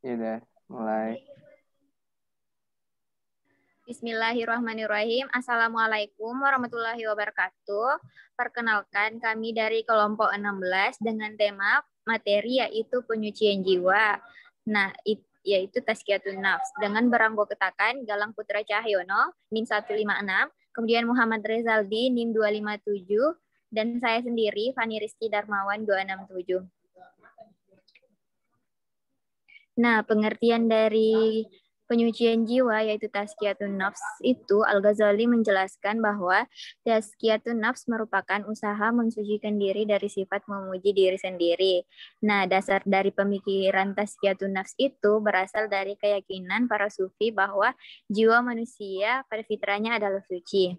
Ya udah, mulai. Bismillahirrahmanirrahim. Assalamualaikum warahmatullahi wabarakatuh. Perkenalkan, kami dari kelompok 16 dengan tema materi yaitu penyucian jiwa. Nah, yaitu Tazkiyatun Nafs dengan beranggotakan Galang Putra Cahyono NIM 156, kemudian Muhammad Rezaldi NIM 257, dan saya sendiri Fani Rizky Darmawan 267. Nah, pengertian dari penyucian jiwa yaitu tazkiyatun nafs itu Al-Ghazali menjelaskan bahwa tazkiyatun nafs merupakan usaha mensucikan diri dari sifat memuji diri sendiri. Nah, dasar dari pemikiran tazkiyatun nafs itu berasal dari keyakinan para sufi bahwa jiwa manusia pada fitrahnya adalah suci.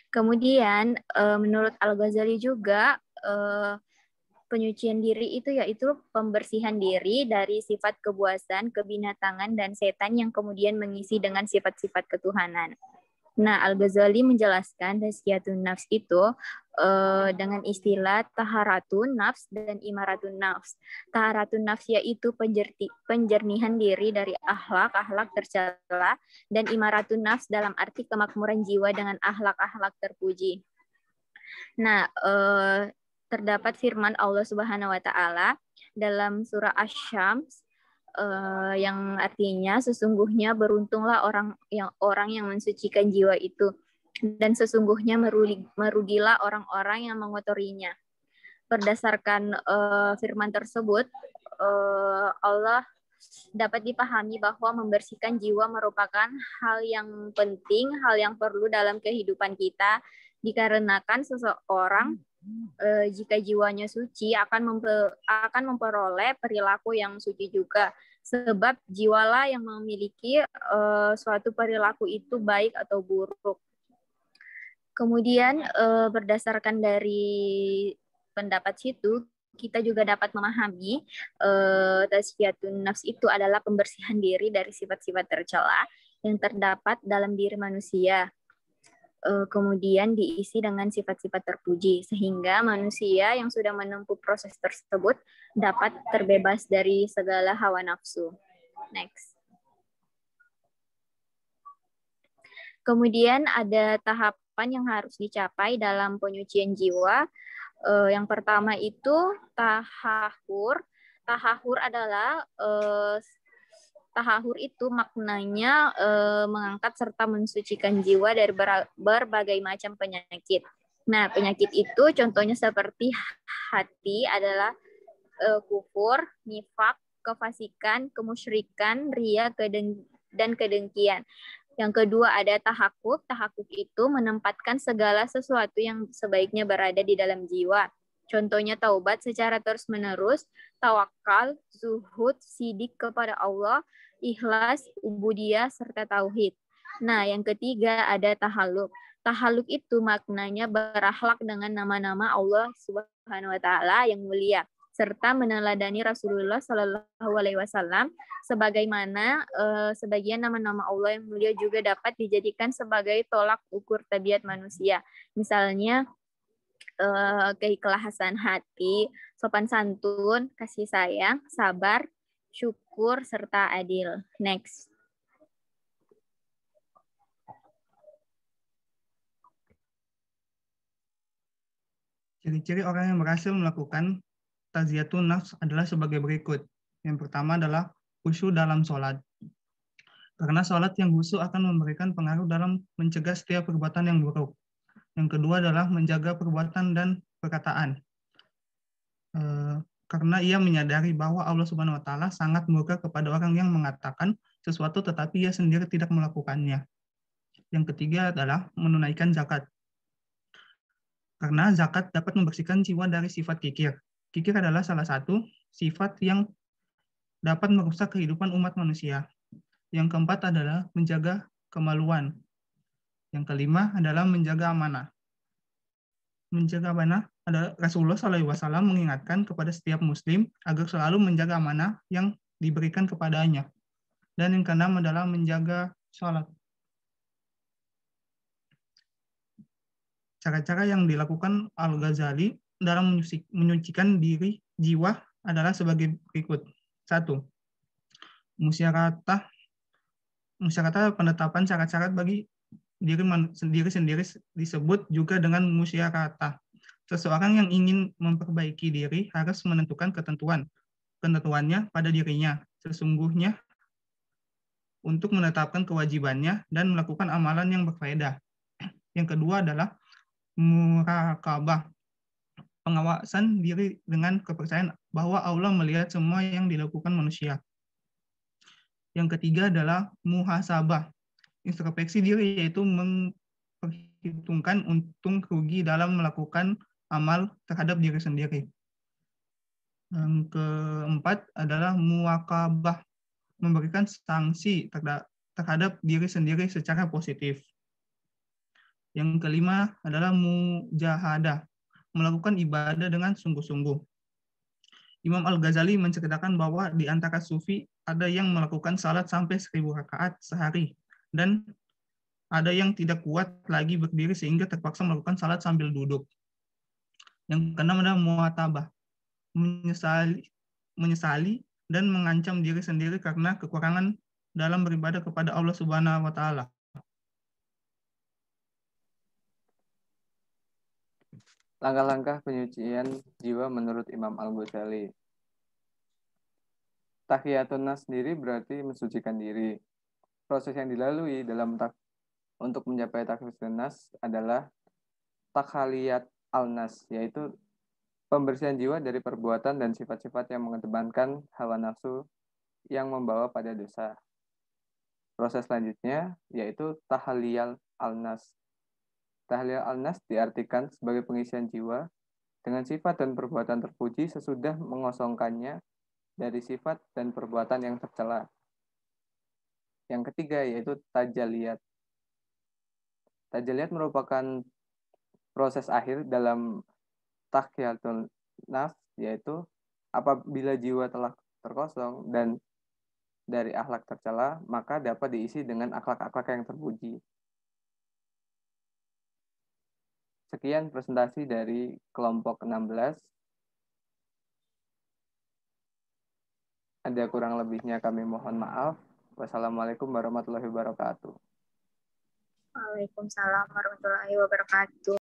Kemudian menurut Al-Ghazali juga penyucian diri itu yaitu pembersihan diri dari sifat kebuasan, kebinatangan, dan setan yang kemudian mengisi dengan sifat-sifat ketuhanan. Nah, Al-Ghazali menjelaskan tazkiyatun nafs itu dengan istilah taharatun nafs dan imaratun nafs. Taharatun nafs yaitu penjernihan diri dari akhlak tercela, dan imaratun nafs dalam arti kemakmuran jiwa dengan akhlak terpuji. Nah, terdapat firman Allah Subhanahu wa taala dalam surah Asy-Syams yang artinya sesungguhnya beruntunglah orang yang mensucikan jiwa itu, dan sesungguhnya merugilah orang-orang yang mengotorinya. Berdasarkan firman tersebut, Allah dapat dipahami bahwa membersihkan jiwa merupakan hal yang penting, hal yang perlu dalam kehidupan kita, dikarenakan seseorang jika jiwanya suci akan memperoleh perilaku yang suci juga, sebab jiwalah yang memiliki suatu perilaku itu baik atau buruk. Kemudian berdasarkan dari pendapat situ, kita juga dapat memahami tazkiyatun nafs itu adalah pembersihan diri dari sifat-sifat tercela yang terdapat dalam diri manusia. Kemudian diisi dengan sifat-sifat terpuji, sehingga manusia yang sudah menempuh proses tersebut dapat terbebas dari segala hawa nafsu. Next. Kemudian ada tahapan yang harus dicapai dalam penyucian jiwa. Yang pertama itu tahahur. Tahahur adalah tahahur itu maknanya mengangkat serta mensucikan jiwa dari berbagai macam penyakit. Nah, penyakit itu contohnya seperti hati adalah kufur, nifak, kefasikan, kemusyrikan, riya, dan kedengkian. Yang kedua ada tahakuk. Tahakuk itu menempatkan segala sesuatu yang sebaiknya berada di dalam jiwa. Contohnya taubat secara terus-menerus, tawakal, zuhud, sidik kepada Allah, ikhlas, ubudiyah, serta tauhid. Nah, yang ketiga ada tahaluk. Tahaluk itu maknanya berakhlak dengan nama-nama Allah Subhanahu wa taala yang mulia, serta meneladani Rasulullah Shallallahu alaihi wasallam, sebagaimana sebagian nama-nama Allah yang mulia juga dapat dijadikan sebagai tolak ukur tabiat manusia. Misalnya keikhlasan hati, sopan santun, kasih sayang, sabar, syukur, serta adil. Next. Ciri-ciri orang yang berhasil melakukan tazkiyatun nafs adalah sebagai berikut. Yang pertama adalah khusyuk dalam sholat. Karena sholat yang khusyuk akan memberikan pengaruh dalam mencegah setiap perbuatan yang buruk. Yang kedua adalah menjaga perbuatan dan perkataan. Karena ia menyadari bahwa Allah Subhanahu wa taala sangat murka kepada orang yang mengatakan sesuatu tetapi ia sendiri tidak melakukannya. Yang ketiga adalah menunaikan zakat. Karena zakat dapat membersihkan jiwa dari sifat kikir. Kikir adalah salah satu sifat yang dapat merusak kehidupan umat manusia. Yang keempat adalah menjaga kemaluan. Yang kelima adalah menjaga amanah. Menjaga amanah ada Rasulullah SAW mengingatkan kepada setiap muslim agar selalu menjaga amanah yang diberikan kepadanya. Dan yang keenam adalah menjaga sholat. Cara-cara yang dilakukan Al-Ghazali dalam menyucikan diri jiwa adalah sebagai berikut. 1. musyarakah penetapan syarat-syarat bagi diri sendiri disebut juga dengan musyarakah. Seseorang yang ingin memperbaiki diri harus menentukan ketentuannya pada dirinya sesungguhnya untuk menetapkan kewajibannya dan melakukan amalan yang berfaedah. Yang kedua adalah muraqabah, pengawasan diri dengan kepercayaan bahwa Allah melihat semua yang dilakukan manusia. Yang ketiga adalah muhasabah, introspeksi diri, yaitu memperhitungkan untung rugi dalam melakukan amal terhadap diri sendiri. Yang keempat adalah muwakabah, memberikan sanksi terhadap diri sendiri secara positif. Yang kelima adalah mujahadah, melakukan ibadah dengan sungguh-sungguh. Imam Al-Ghazali menceritakan bahwa di antara sufi ada yang melakukan salat sampai 1000 rakaat sehari, dan ada yang tidak kuat lagi berdiri sehingga terpaksa melakukan salat sambil duduk. Yang keenam adalah muatabah, menyesali dan mengancam diri sendiri karena kekurangan dalam beribadah kepada Allah Subhanahu wa taala. Langkah-langkah penyucian jiwa menurut Imam Al-Ghazali. Tahiyatun nas sendiri berarti mensucikan diri. Proses yang dilalui untuk mencapai tahiyatun nas adalah takhaliyat al-nas, yaitu pembersihan jiwa dari perbuatan dan sifat-sifat yang mengedepankan hawa nafsu yang membawa pada dosa. Proses selanjutnya yaitu tahliyal al-nas. Tahliyal al-nas diartikan sebagai pengisian jiwa dengan sifat dan perbuatan terpuji sesudah mengosongkannya dari sifat dan perbuatan yang tercela. Yang ketiga yaitu tajaliyat. Tajaliyat merupakan proses akhir dalam tahiyatul nafs, yaitu apabila jiwa telah terkosong dan dari akhlak tercela, maka dapat diisi dengan akhlak-akhlak yang terpuji. Sekian presentasi dari kelompok 16. Ada kurang lebihnya kami mohon maaf. Wassalamualaikum warahmatullahi wabarakatuh. Waalaikumsalam warahmatullahi wabarakatuh.